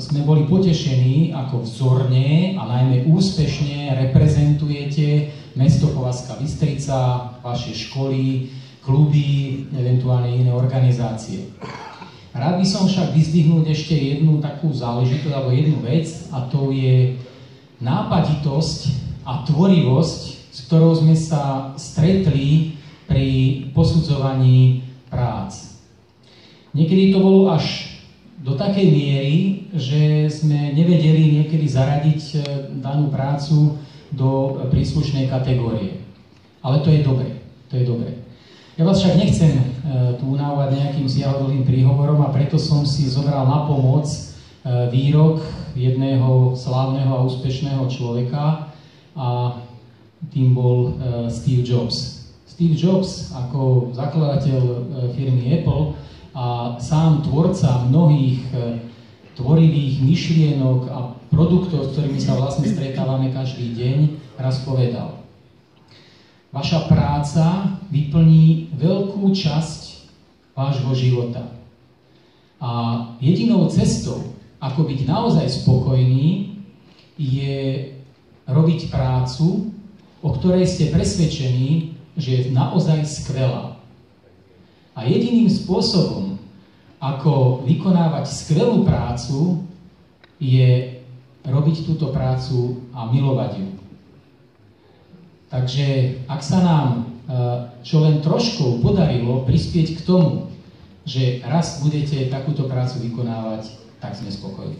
Sme boli potešení, ako vzorne a najmä úspešne reprezentujete mesto Povazka Bystrica, vaše školy, kluby, eventuálne iné organizácie. Rád by som však vyzdvihnúť ešte jednu takú záležitosť alebo jednu vec, a to je nápaditosť a tvorivosť, s ktorou sme sa stretli pri posudzovaní prác. Niekedy to bolo až do takej miery, že sme nevedeli niekedy zaradiť danú prácu do príslušnej kategórie. Ale to je dobré, to je dobré. Ja vás však nechcem tu unávať nejakým siahodlhým príhovorom, a preto som si zobral na pomoc výrok jedného slávneho a úspešného človeka, a tým bol Steve Jobs. Steve Jobs ako zakladateľ firmy Apple a sám tvorca mnohých tvorivých myšlienok a produktov, s ktorými sa vlastne stretávame každý deň, raz povedal: vaša práca vyplní veľkú časť vášho života. A jedinou cestou, ako byť naozaj spokojný, je robiť prácu, o ktorej ste presvedčení, že je naozaj skvelá. A jediným spôsobom, ako vykonávať skvelú prácu, je robiť túto prácu a milovať ju. Takže ak sa nám čo len trošku podarilo prispieť k tomu, že raz budete takúto prácu vykonávať, tak sme spokojní.